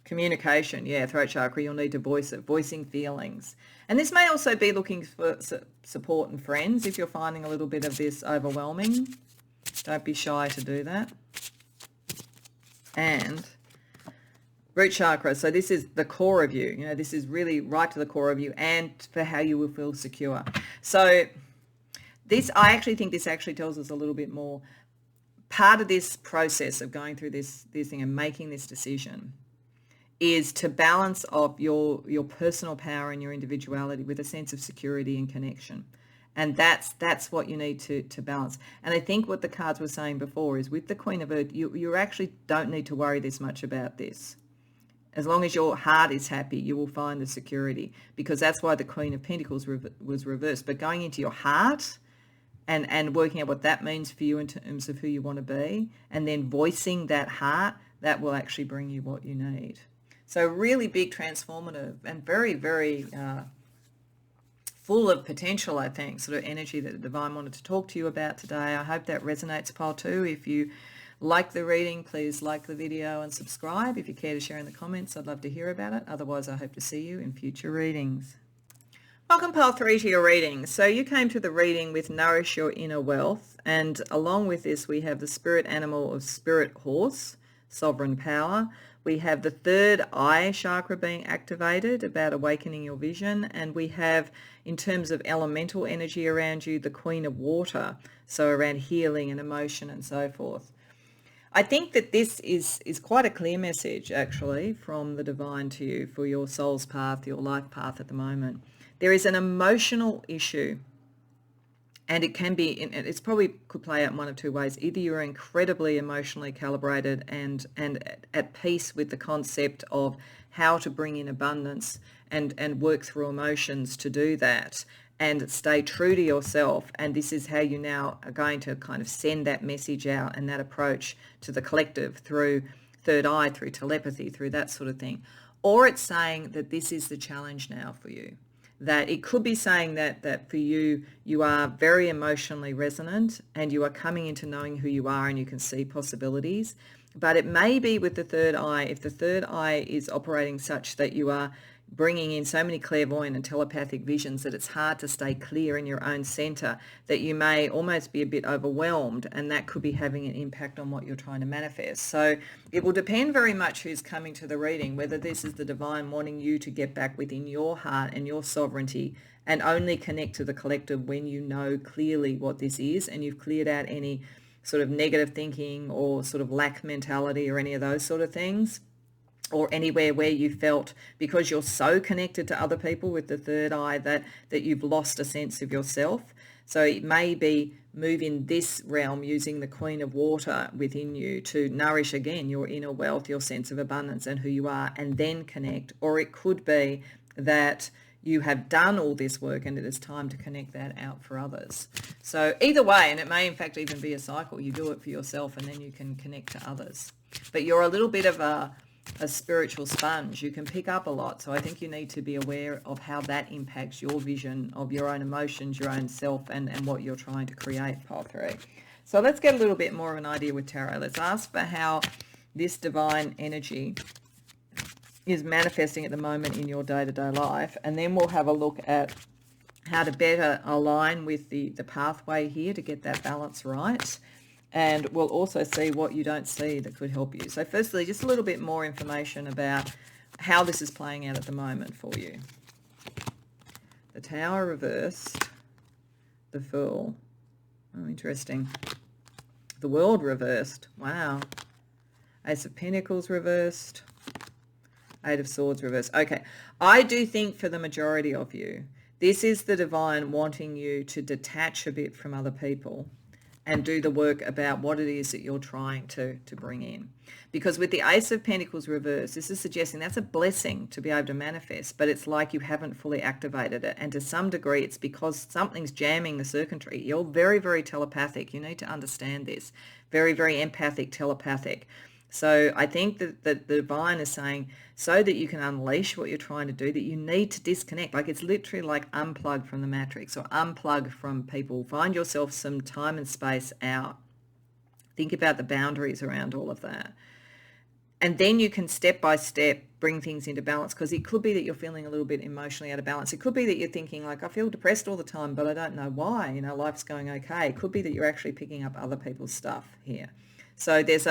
Communication, yeah, throat chakra, you'll need to voice it, voicing feelings. And this may also be looking for support and friends if you're finding a little bit of this overwhelming. Don't be shy to do that. And root chakra, so this is the core of you. You know, this is really right to the core of you and for how you will feel secure. So this, I actually think this actually tells us a little bit more. Part of this process of going through this thing and making this decision is to balance of your personal power and your individuality with a sense of security and connection. And that's what you need to balance. And I think what the cards were saying before is with the Queen of Earth, you actually don't need to worry this much about this. As long as your heart is happy, you will find the security, because that's why the Queen of Pentacles was reversed. But going into your heart and working out what that means for you in terms of who you want to be, and then voicing that heart, that will actually bring you what you need. So really big, transformative, and very, very full of potential, I think, sort of energy that the Divine wanted to talk to you about today. I hope that resonates, pile 2. If you like the reading, please like the video and subscribe. If you care to share in the comments, I'd love to hear about it. Otherwise, I hope to see you in future readings. Welcome, pile 3, to your reading. So you came to the reading with Nourish Your Inner Wealth, and along with this, we have the spirit animal of Spirit Horse, Sovereign Power. We have the third eye chakra being activated, about awakening your vision. And we have, in terms of elemental energy around you, the Queen of Water, so around healing and emotion and so forth. I think that this is quite a clear message, actually, from the Divine to you for your soul's path, your life path at the moment. There is an emotional issue, and it can be, it's probably could play out in one of two ways. Either you're incredibly emotionally calibrated and at peace with the concept of how to bring in abundance and work through emotions to do that and stay true to yourself. And this is how you now are going to kind of send that message out and that approach to the collective through third eye, through telepathy, through that sort of thing. Or it's saying that this is the challenge now for you. That it could be saying that for you, you are very emotionally resonant and you are coming into knowing who you are and you can see possibilities. But it may be with the third eye, if the third eye is operating such that you are bringing in so many clairvoyant and telepathic visions that it's hard to stay clear in your own center, that you may almost be a bit overwhelmed, and that could be having an impact on what you're trying to manifest. So it will depend very much who's coming to the reading, whether this is the Divine wanting you to get back within your heart and your sovereignty and only connect to the collective when you know clearly what this is and you've cleared out any sort of negative thinking or sort of lack mentality or any of those sort of things, or anywhere where you felt, because you're so connected to other people with the third eye, that you've lost a sense of yourself. So it may be move in this realm using the Queen of Water within you to nourish again your inner wealth, your sense of abundance and who you are, and then connect. Or it could be that you have done all this work and it is time to connect that out for others. So either way, and it may in fact even be a cycle, you do it for yourself and then you can connect to others. But you're a little bit of a spiritual sponge. You can pick up a lot. So I think you need to be aware of how that impacts your vision of your own emotions, your own self, and what you're trying to create, pile 3. So let's get a little bit more of an idea with tarot. Let's ask for how this divine energy is manifesting at the moment in your day-to-day life. And then we'll have a look at how to better align with the pathway here to get that balance right. And we'll also see what you don't see that could help you. So firstly, just a little bit more information about how this is playing out at the moment for you. The Tower reversed, the Fool. Oh, interesting. The World reversed. Wow. Ace of Pentacles reversed. Eight of Swords reversed. Okay. I do think for the majority of you, this is the Divine wanting you to detach a bit from other people and do the work about what it is that you're trying to bring in. Because with the Ace of Pentacles reversed, this is suggesting that's a blessing to be able to manifest, but it's like you haven't fully activated it. And to some degree, it's because something's jamming the circuitry. You're very, very telepathic. You need to understand this. Very, very empathic, telepathic. So I think that the Divine is saying, so that you can unleash what you're trying to do, that you need to disconnect. Like it's literally like unplug from the matrix or unplug from people. Find yourself some time and space out. Think about the boundaries around all of that. And then you can step by step bring things into balance, because it could be that you're feeling a little bit emotionally out of balance. It could be that you're thinking like, I feel depressed all the time, but I don't know why. Life's going okay. It could be that you're actually picking up other people's stuff here. So there's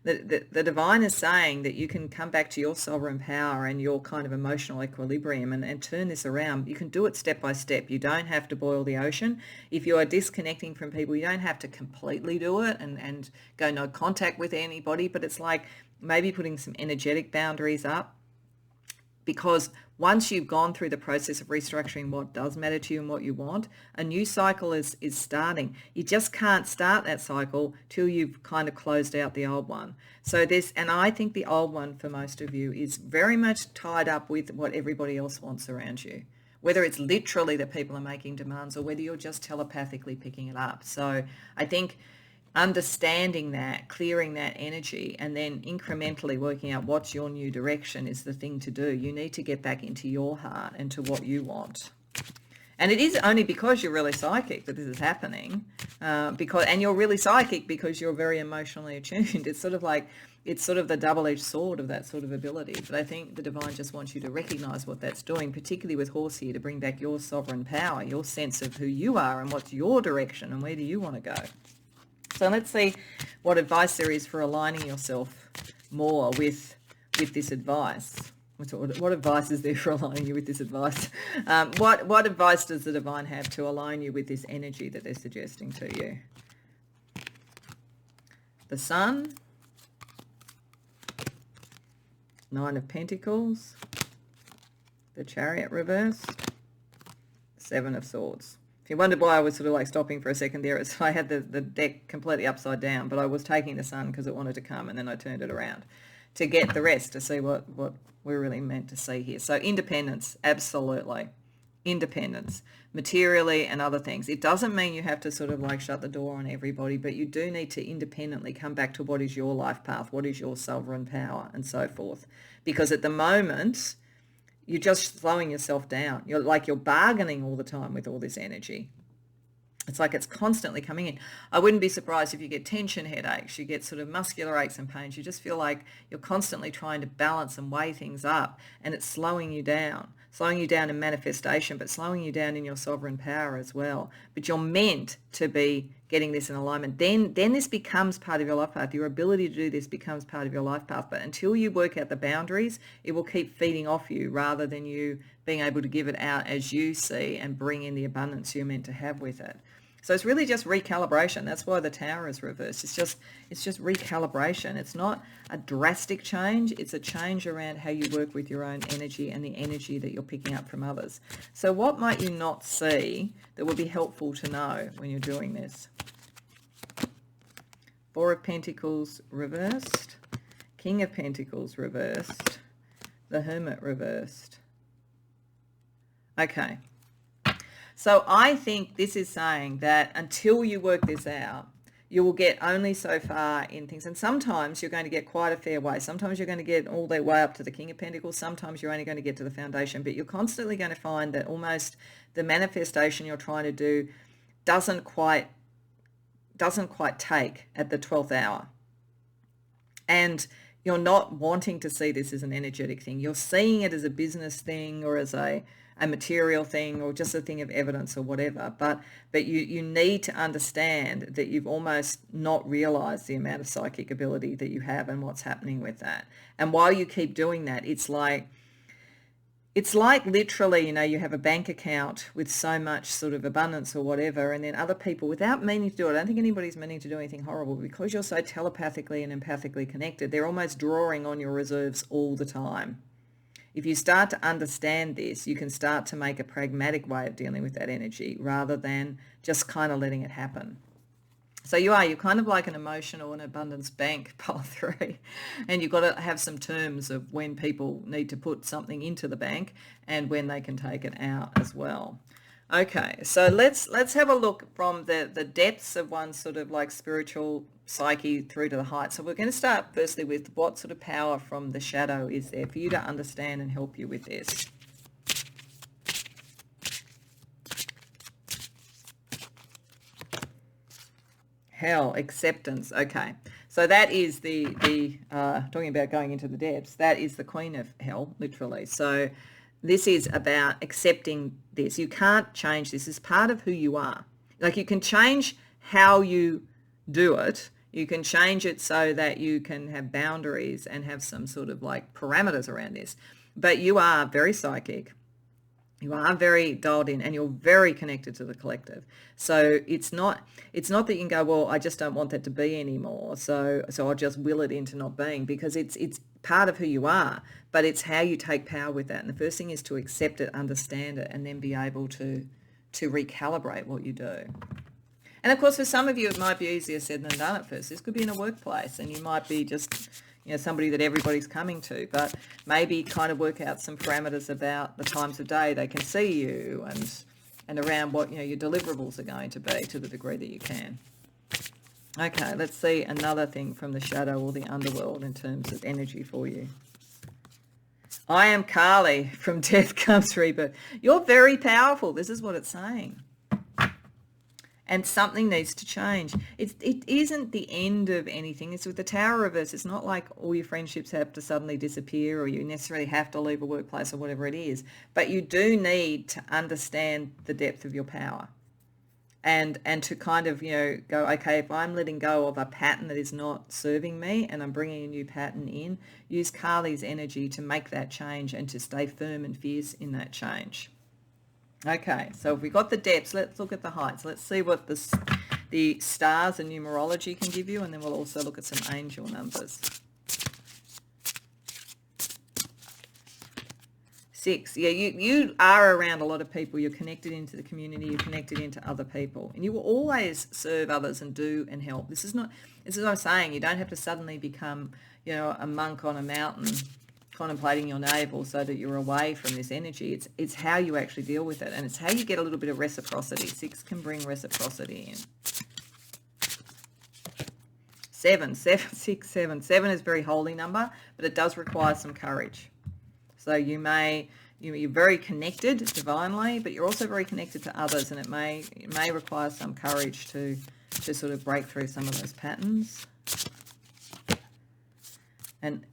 the divine is saying that you can come back to your sovereign power and your kind of emotional equilibrium and turn this around. You can do it step by step. You don't have to boil the ocean. If you are disconnecting from people, you don't have to completely do it and go no contact with anybody, but it's like maybe putting some energetic boundaries up, because once you've gone through the process of restructuring what does matter to you and what you want, a new cycle is starting. You just can't start that cycle till you've kind of closed out the old one. So and I think the old one for most of you is very much tied up with what everybody else wants around you, whether it's literally that people are making demands or whether you're just telepathically picking it up. So I think understanding that, clearing that energy, and then incrementally working out what's your new direction is the thing to do. You need to get back into your heart and to what you want. And it is only because you're really psychic that this is happening, and you're really psychic because you're very emotionally attuned. It's sort of the double-edged sword of that sort of ability. But I think the divine just wants you to recognize what that's doing, particularly with Horse here, to bring back your sovereign power, your sense of who you are and what's your direction and where do you want to go. So let's see what advice there is for aligning yourself more with this advice. What advice is there for aligning you with this advice? What advice does the divine have to align you with this energy that they're suggesting to you? The Sun, Nine of Pentacles, the Chariot reversed, Seven of Swords. If you wondered why I was sort of like stopping for a second there, I had the deck completely upside down, but I was taking the Sun because it wanted to come, and then I turned it around to get the rest, to see what we're really meant to see here. So independence, absolutely. Independence, materially and other things. It doesn't mean you have to sort of like shut the door on everybody, but you do need to independently come back to what is your life path, what is your sovereign power, and so forth. Because at the moment, you're just slowing yourself down. You're bargaining all the time with all this energy. It's like it's constantly coming in. I wouldn't be surprised if you get tension headaches, you get sort of muscular aches and pains. You just feel like you're constantly trying to balance and weigh things up, and it's slowing you down in manifestation, but slowing you down in your sovereign power as well. But you're meant to be getting this in alignment. Then this becomes part of your life path. Your ability to do this becomes part of your life path. But until you work out the boundaries, it will keep feeding off you rather than you being able to give it out as you see and bring in the abundance you're meant to have with it. So it's really just recalibration. That's why the Tower is reversed. It's just recalibration. It's not a drastic change. It's a change around how you work with your own energy and the energy that you're picking up from others. So what might you not see that would be helpful to know when you're doing this? Four of Pentacles reversed, King of Pentacles reversed, the Hermit reversed. Okay. So I think this is saying that until you work this out, you will get only so far in things. And sometimes you're going to get quite a fair way. Sometimes you're going to get all the way up to the King of Pentacles. Sometimes you're only going to get to the foundation. But you're constantly going to find that almost the manifestation you're trying to do doesn't quite take at the 12th hour. And you're not wanting to see this as an energetic thing. You're seeing it as a business thing or as a material thing or just a thing of evidence or whatever. But you need to understand that you've almost not realized the amount of psychic ability that you have and what's happening with that. And while you keep doing that, it's like literally, you have a bank account with so much sort of abundance or whatever, and then other people, without meaning to do it, I don't think anybody's meaning to do anything horrible, because you're so telepathically and empathically connected, they're almost drawing on your reserves all the time. If you start to understand this, you can start to make a pragmatic way of dealing with that energy rather than just kind of letting it happen. So you're kind of like an emotional and abundance bank, pile 3, and you've got to have some terms of when people need to put something into the bank and when they can take it out as well. Okay, so let's have a look from the depths of one's sort of like spiritual psyche through to the heights. So we're going to start firstly with what sort of power from the shadow is there for you to understand and help you with this. Hell, acceptance. Okay, So that is the talking about going into the depths, that is the Queen of Hell, literally. So this is about accepting this. You can't change this. It's part of who you are. Like, you can change how you do it. You can change it so that you can have boundaries and have some sort of like parameters around this. But you are very psychic. You are very dialed in, and you're very connected to the collective. So it's not that you can go, well, I just don't want that to be anymore, so I'll just will it into not being, because it's part of who you are, but it's how you take power with that. And the first thing is to accept it, understand it, and then be able to recalibrate what you do. And of course, for some of you, it might be easier said than done at first. This could be in a workplace, and you might be just, somebody that everybody's coming to, but maybe kind of work out some parameters about the times of day they can see you, and around what, your deliverables are going to be, to the degree that you can. Okay, let's see another thing from the shadow or the underworld in terms of energy for you. I am Kali, from death comes rebirth. You're very powerful. This is what it's saying. And something needs to change. It isn't the end of anything. It's with the Tower reverse. It's not like all your friendships have to suddenly disappear, or you necessarily have to leave a workplace, or whatever it is. But you do need to understand the depth of your power, and to kind of, go, okay, if I'm letting go of a pattern that is not serving me and I'm bringing a new pattern in, use Kali's energy to make that change and to stay firm and fierce in that change. Okay, so if we got the depths, let's look at the heights. Let's see what the stars and numerology can give you, and then we'll also look at some angel numbers. 6, yeah, you are around a lot of people. You're connected into the community. You're connected into other people, and you will always serve others and do and help. This is what I'm saying. You don't have to suddenly become, a monk on a mountain contemplating your navel so that you're away from this energy. It's how you actually deal with it, and it's how you get a little bit of reciprocity. 6 can bring reciprocity in. 7 is a very holy number, but it does require some courage. So you're very connected divinely, but you're also very connected to others, and it may require some courage to sort of break through some of those patterns. And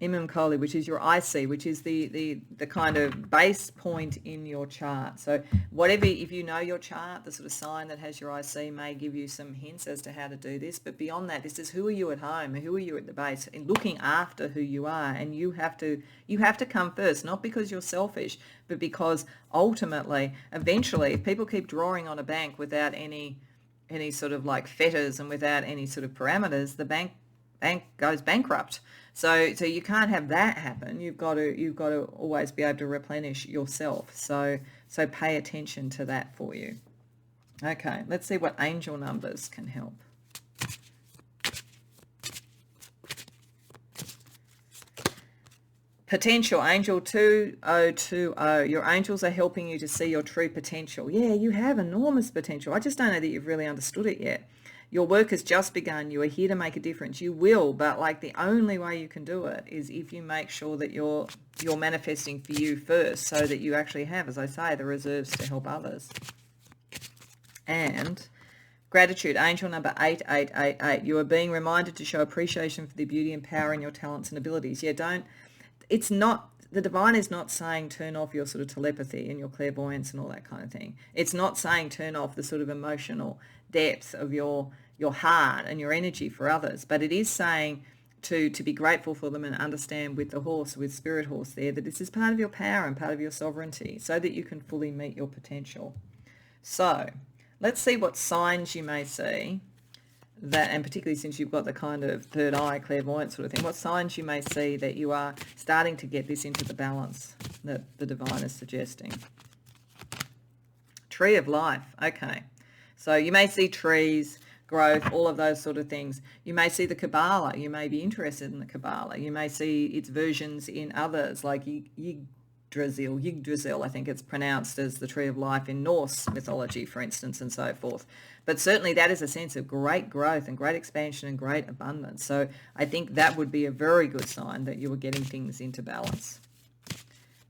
Imam Koli, which is your IC, which is the kind of base point in your chart. So whatever, if you know your chart, the sort of sign that has your IC may give you some hints as to how to do this. But beyond that, this is who are you at home, who are you at the base, and looking after who you are. And you have to come first, not because you're selfish, but because ultimately, eventually, if people keep drawing on a bank without any sort of like fetters and without any sort of parameters, the bank goes bankrupt. So you can't have that happen. You've got to always be able to replenish yourself. So pay attention to that for you. Okay, let's see what angel numbers can help. Potential, angel 2020. Your angels are helping you to see your true potential. Yeah, you have enormous potential. I just don't know that you've really understood it yet. Your work has just begun. You are here to make a difference. You will, but like the only way you can do it is if you make sure that you're manifesting for you first, so that you actually have, as I say, the reserves to help others. And gratitude, angel number 8888. You are being reminded to show appreciation for the beauty and power in your talents and abilities. Yeah, the divine is not saying turn off your sort of telepathy and your clairvoyance and all that kind of thing. It's not saying turn off the sort of emotional depth of your heart and your energy for others, but it is saying to be grateful for them and understand with spirit horse there, that this is part of your power and part of your sovereignty, so that you can fully meet your potential. So let's see what signs you may see that, and particularly since you've got the kind of third eye clairvoyant sort of thing, what signs you may see that you are starting to get this into the balance that the divine is suggesting. Tree of life. Okay. So you may see trees, growth, all of those sort of things. You may see the Kabbalah. You may be interested in the Kabbalah. You may see its versions in others, like Yggdrasil, I think it's pronounced as the tree of life in Norse mythology, for instance, and so forth. But certainly that is a sense of great growth and great expansion and great abundance. So I think that would be a very good sign that you were getting things into balance.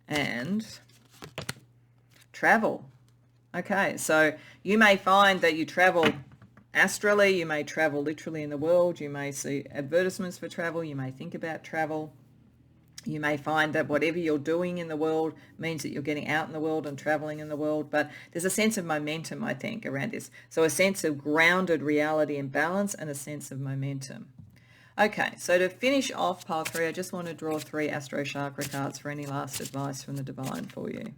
And travel. Okay, so you may find that you travel astrally, you may travel literally in the world. You may see advertisements for travel. You may think about travel. You may find that whatever you're doing in the world means that you're getting out in the world and traveling in the world. But there's a sense of momentum, I think, around this. So a sense of grounded reality and balance and a sense of momentum. Okay, so to finish off pile 3, I just want to draw 3 Astro Chakra cards for any last advice from the divine for you.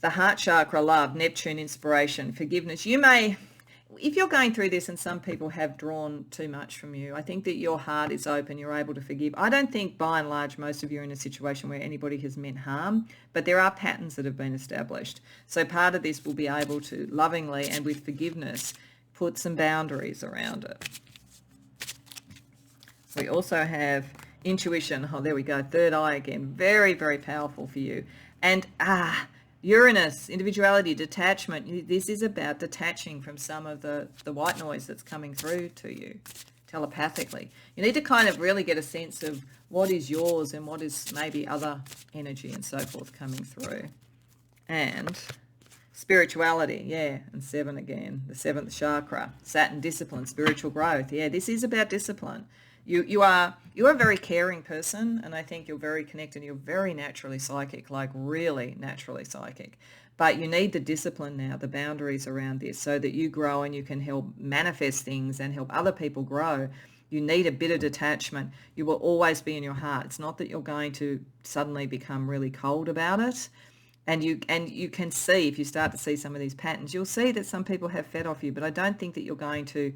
The heart chakra, love, Neptune, inspiration, forgiveness. You may, if you're going through this and some people have drawn too much from you, I think that your heart is open, you're able to forgive. I don't think by and large most of you are in a situation where anybody has meant harm, but there are patterns that have been established. So part of this will be able to lovingly and with forgiveness put some boundaries around it. We also have intuition. Oh, there we go. Third eye again. Very, very powerful for you. And Uranus, individuality, detachment. This is about detaching from some of the white noise that's coming through to you telepathically. You need to kind of really get a sense of what is yours and what is maybe other energy and so forth coming through. And spirituality, yeah, and 7 again, the 7th chakra, Saturn, discipline, spiritual growth. Yeah, this is about discipline. You are a very caring person, and I think you're very connected. You're very naturally psychic, like really naturally psychic. But you need the discipline now, the boundaries around this, so that you grow and you can help manifest things and help other people grow. You need a bit of detachment. You will always be in your heart. It's not that you're going to suddenly become really cold about it. And you can see, if you start to see some of these patterns, you'll see that some people have fed off you, but I don't think that you're going to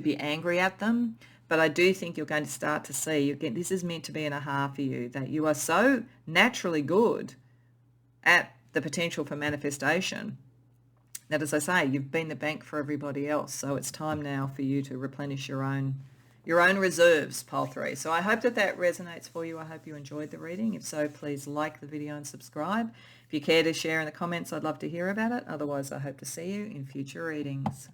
be angry at them. But I do think you're going to start to see, again, this is meant to be in a heart for you, that you are so naturally good at the potential for manifestation that, as I say, you've been the bank for everybody else. So it's time now for you to replenish your own reserves, pile 3. So I hope that resonates for you. I hope you enjoyed the reading. If so, please like the video and subscribe. If you care to share in the comments, I'd love to hear about it. Otherwise, I hope to see you in future readings.